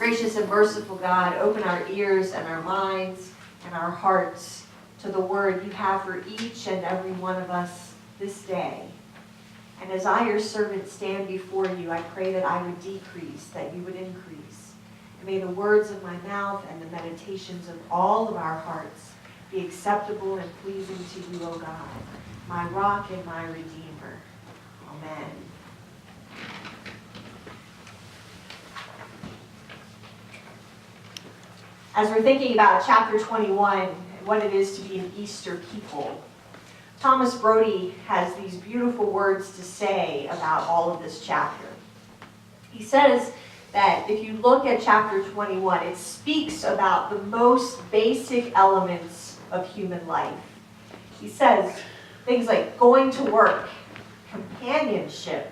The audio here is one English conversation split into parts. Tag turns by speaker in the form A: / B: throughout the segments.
A: Gracious and merciful God, open our ears and our minds and our hearts to the word you have for each and every one of us this day. And as I, your servant, stand before you, I pray that I would decrease, that you would increase. And may the words of my mouth and the meditations of all of our hearts be acceptable and pleasing to you, O God, my rock and my redeemer. Amen. As we're thinking about chapter 21 and what it is to be an Easter people, Thomas Brody has these beautiful words to say about all of this chapter. He says that if you look at chapter 21, it speaks about the most basic elements of human life. He says things like going to work, companionship,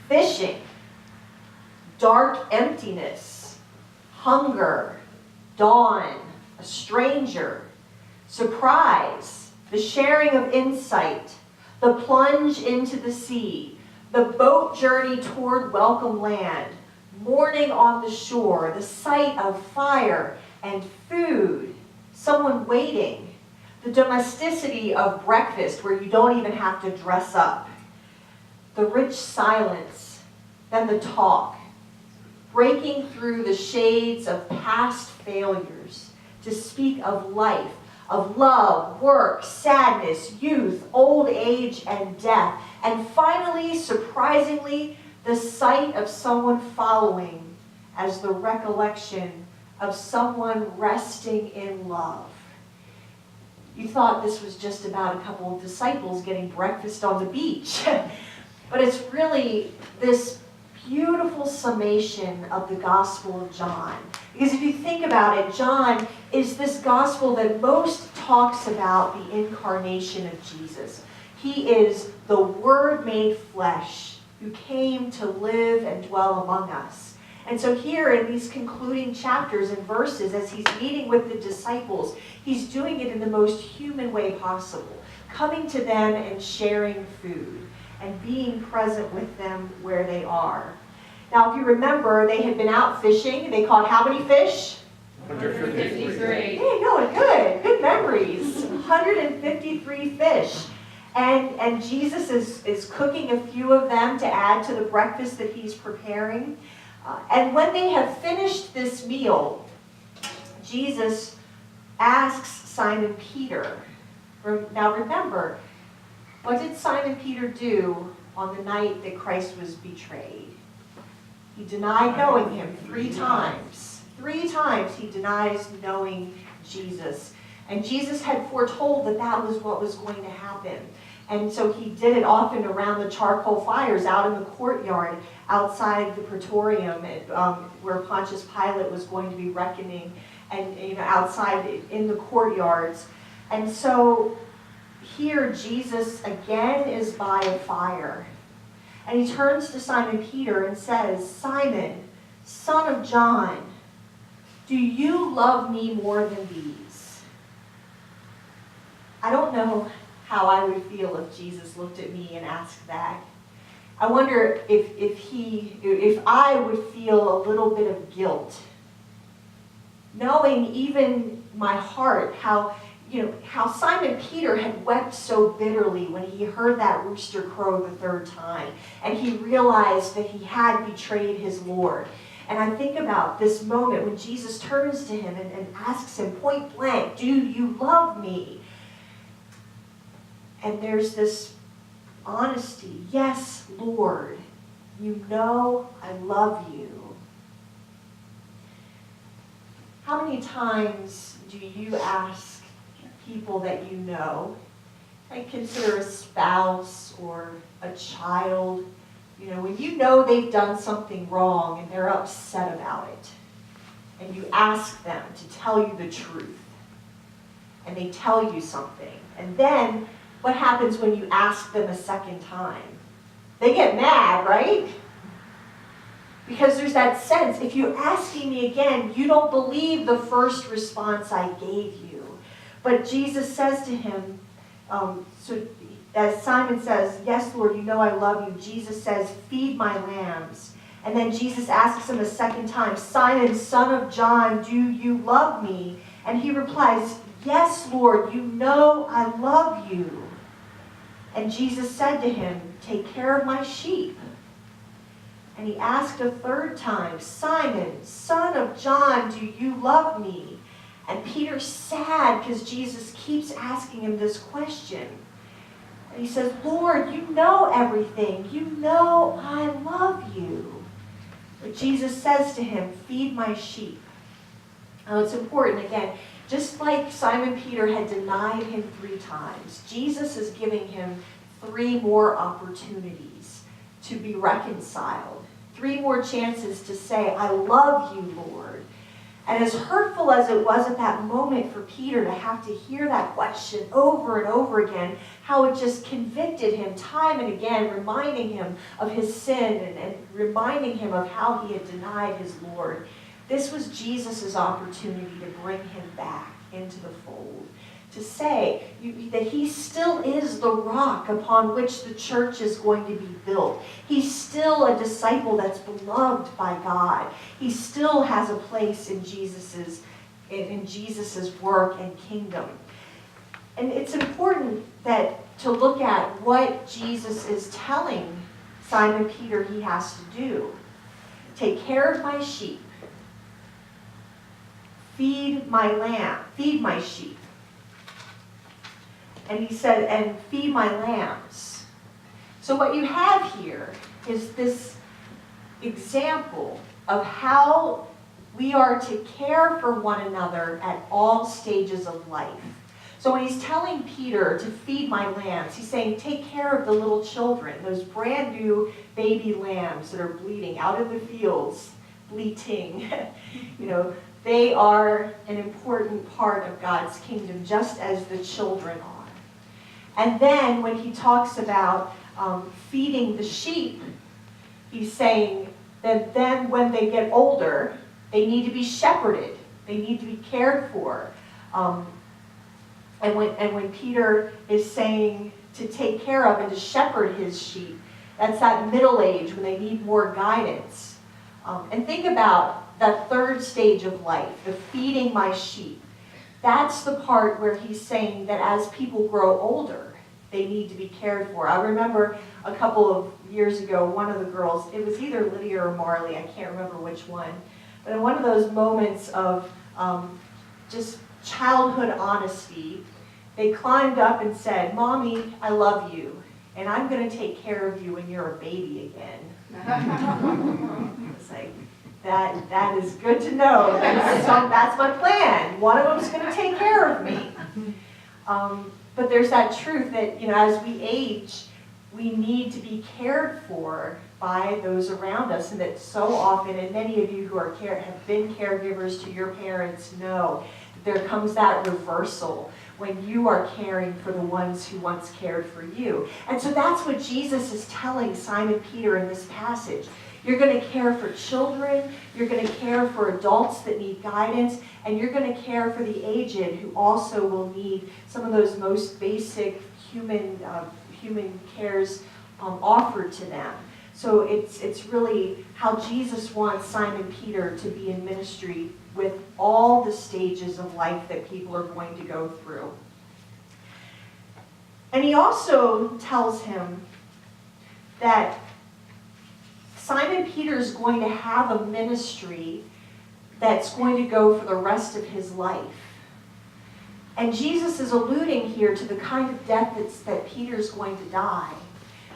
A: fishing, dark emptiness, hunger, dawn, a stranger, surprise, the sharing of insight, the plunge into the sea, the boat journey toward welcome land, morning on the shore, the sight of fire and food, someone waiting, the domesticity of breakfast where you don't even have to dress up, the rich silence, then the talk, breaking through the shades of past failures to speak of life, of love, work, sadness, youth, old age, and death. And finally, surprisingly, the sight of someone following as the recollection of someone resting in love. You thought this was just about a couple of disciples getting breakfast on the beach. But it's really this beautiful summation of the Gospel of John. Because if you think about it, John is this gospel that most talks about the incarnation of Jesus. He is the Word made flesh who came to live and dwell among us. And so here in these concluding chapters and verses, as he's meeting with the disciples, he's doing it in the most human way possible, coming to them and sharing food and being present with them where they are. Now, if you remember, they had been out fishing. They caught how many fish?
B: 153.
A: Hey, no, good memories. 153 fish. And Jesus is cooking a few of them to add to the breakfast that he's preparing. And when they have finished this meal, Jesus asks Simon Peter. Now remember, what did Simon Peter do on the night that Christ was betrayed? He denied knowing him 3 times. 3 times he denies knowing Jesus. And Jesus had foretold that that was what was going to happen. And so he did it often around the charcoal fires out in the courtyard outside the praetorium where Pontius Pilate was going to be reckoning, and outside in the courtyards. And so here Jesus again is by a fire. And he turns to Simon Peter and says, "Simon, son of John, do you love me more than these?" I don't know how I would feel if Jesus looked at me and asked that. I wonder if I would feel a little bit of guilt, knowing even my heart how Simon Peter had wept so bitterly when he heard that rooster crow the 3rd time, and he realized that he had betrayed his Lord. And I think about this moment when Jesus turns to him and asks him point blank, "Do you love me?" And there's this honesty. "Yes, Lord, you know I love you." How many times do you ask people that you know, like consider a spouse or a child, when you know they've done something wrong and they're upset about it, and you ask them to tell you the truth, and they tell you something, and then what happens when you ask them a second time? They get mad, right? Because there's that sense, if you're asking me again, you don't believe the first response I gave you. But Jesus says to him, as Simon says, "Yes, Lord, you know I love you." Jesus says, "Feed my lambs." And then Jesus asks him a second time, "Simon, son of John, do you love me?" And he replies, "Yes, Lord, you know I love you." And Jesus said to him, "Take care of my sheep." And he asked a third time, "Simon, son of John, do you love me?" And Peter's sad because Jesus keeps asking him this question. And he says, "Lord, you know everything. You know I love you." But Jesus says to him, "Feed my sheep." Now it's important, again, just like Simon Peter had denied him 3 times, Jesus is giving him 3 more opportunities to be reconciled. 3 more chances to say, "I love you, Lord." And as hurtful as it was at that moment for Peter to have to hear that question over and over again, how it just convicted him time and again, reminding him of his sin and reminding him of how he had denied his Lord, this was Jesus' opportunity to bring him back into the fold. To say that he still is the rock upon which the church is going to be built. He's still a disciple that's beloved by God. He still has a place in Jesus's work and kingdom. And it's important to look at what Jesus is telling Simon Peter he has to do. Take care of my sheep. Feed my sheep. And he said, "And feed my lambs." So what you have here is this example of how we are to care for one another at all stages of life. So when he's telling Peter to feed my lambs, he's saying, take care of the little children, those brand new baby lambs that are bleating out in the fields, bleating. They are an important part of God's kingdom, just as the children are. And then when he talks about feeding the sheep, he's saying that then when they get older, they need to be shepherded. They need to be cared for. And when Peter is saying to take care of and to shepherd his sheep, that's that middle age when they need more guidance. And think about that 3rd stage of life, the feeding my sheep. That's the part where he's saying that as people grow older, they need to be cared for. I remember a couple of years ago, one of the girls, it was either Lydia or Marley, I can't remember which one, but in one of those moments of just childhood honesty, they climbed up and said, "Mommy, I love you, and I'm going to take care of you when you're a baby again." It's like, that is good to know. That's my plan. One of them's going to take care of me. But there's that truth that, as we age, we need to be cared for by those around us, and that so often, and many of you who have been caregivers to your parents know, that there comes that reversal when you are caring for the ones who once cared for you. And so that's what Jesus is telling Simon Peter in this passage. You're going to care for children, you're going to care for adults that need guidance, and you're going to care for the aged who also will need some of those most basic human cares offered to them. So it's really how Jesus wants Simon Peter to be in ministry with all the stages of life that people are going to go through. And he also tells him that Simon Peter is going to have a ministry that's going to go for the rest of his life. And Jesus is alluding here to the kind of death that Peter's going to die.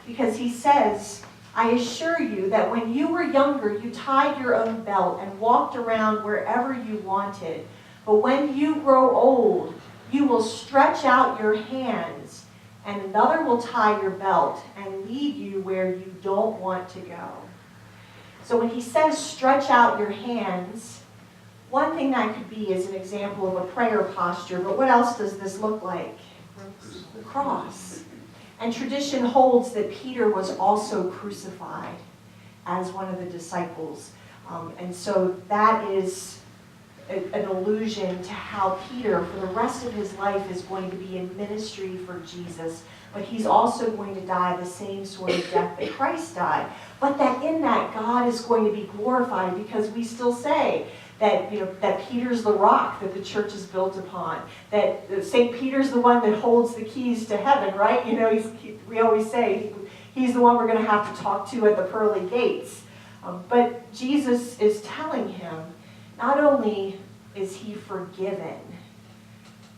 A: Because he says, "I assure you that when you were younger, you tied your own belt and walked around wherever you wanted. But when you grow old, you will stretch out your hands, and another will tie your belt and lead you where you don't want to go." So when he says stretch out your hands, one thing that could be is an example of a prayer posture, but what else does this look like? The cross. And tradition holds that Peter was also crucified as one of the disciples. And so that is an allusion to how Peter, for the rest of his life, is going to be in ministry for Jesus, but he's also going to die the same sort of death that Christ died. But that in that, God is going to be glorified, because we still say that, that Peter's the rock that the church is built upon, that St. Peter's the one that holds the keys to heaven, right? We always say he's the one we're going to have to talk to at the pearly gates. But Jesus is telling him, not only is he forgiven,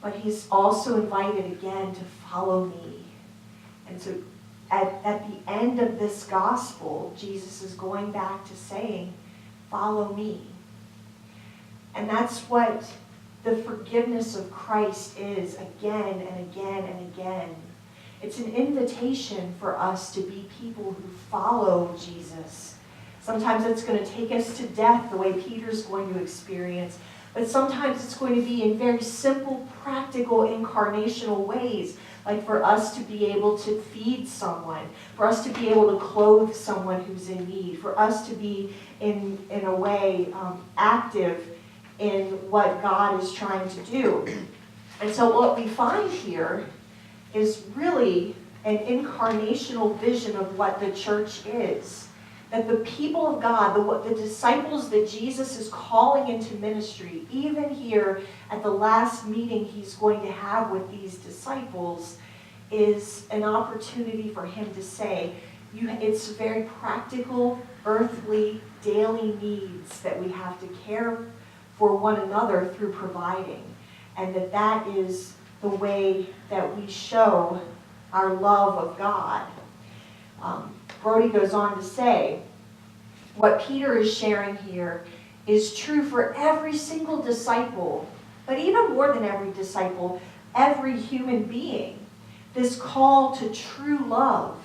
A: but he's also invited again to follow me. And so at the end of this gospel, Jesus is going back to saying, follow me. And that's what the forgiveness of Christ is again and again and again. It's an invitation for us to be people who follow Jesus. Sometimes it's going to take us to death, the way Peter's going to experience. But sometimes it's going to be in very simple, practical, incarnational ways. Like for us to be able to feed someone, for us to be able to clothe someone who's in need, for us to be, in a way, active in what God is trying to do. And so what we find here is really an incarnational vision of what the church is. That the people of God, the disciples that Jesus is calling into ministry, even here at the last meeting he's going to have with these disciples, is an opportunity for him to say, it's very practical, earthly, daily needs that we have to care for one another through providing. And that is the way that we show our love of God. Brody goes on to say, what Peter is sharing here is true for every single disciple, but even more than every disciple, every human being. This call to true love,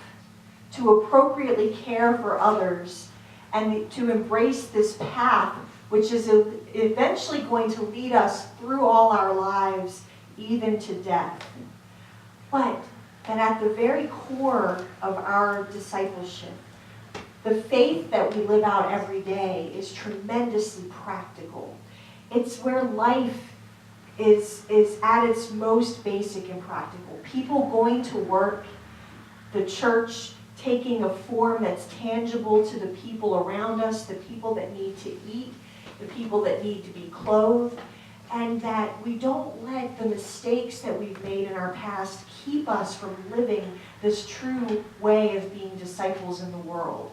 A: to appropriately care for others, and to embrace this path, which is eventually going to lead us through all our lives, even to death. But that at the very core of our discipleship, the faith that we live out every day is tremendously practical. It's where life is at its most basic and practical. People going to work, the church taking a form that's tangible to the people around us, the people that need to eat, the people that need to be clothed, and that we don't let the mistakes that we've made in our past keep us from living this true way of being disciples in the world.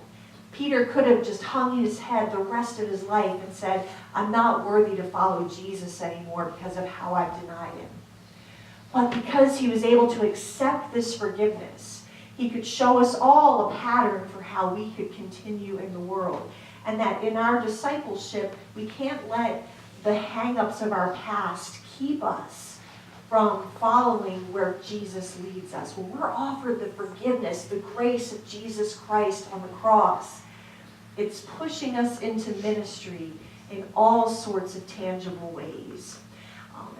A: Peter could have just hung his head the rest of his life and said, I'm not worthy to follow Jesus anymore because of how I've denied him. But because he was able to accept this forgiveness, he could show us all a pattern for how we could continue in the world. And that in our discipleship, we can't let the hang-ups of our past keep us from following where Jesus leads us. When we're offered the forgiveness, the grace of Jesus Christ on the cross, it's pushing us into ministry in all sorts of tangible ways.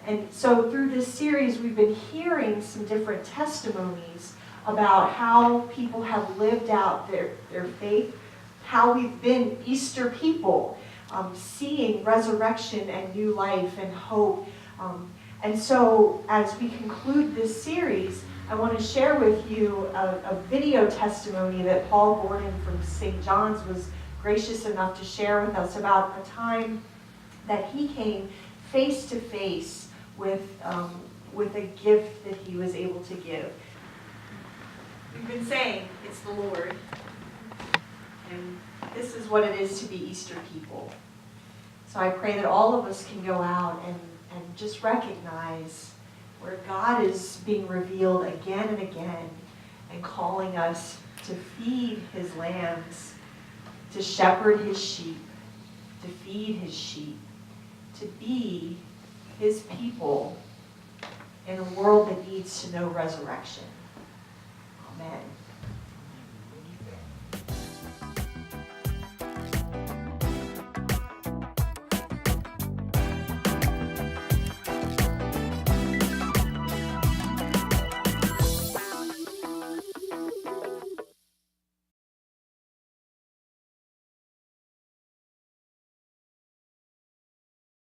A: And so through this series, we've been hearing some different testimonies about how people have lived out their faith, how we've been Easter people, seeing resurrection and new life and hope. And so as we conclude this series, I want to share with you a video testimony that Paul Gordon from St. John's was gracious enough to share with us about a time that he came face to face with a gift that he was able to give. We've been saying it's the Lord, and this is what it is to be Easter people. So I pray that all of us can go out and just recognize where God is being revealed again and again and calling us to feed his lambs, to shepherd his sheep, to feed his sheep, to be his people in a world that needs to know resurrection.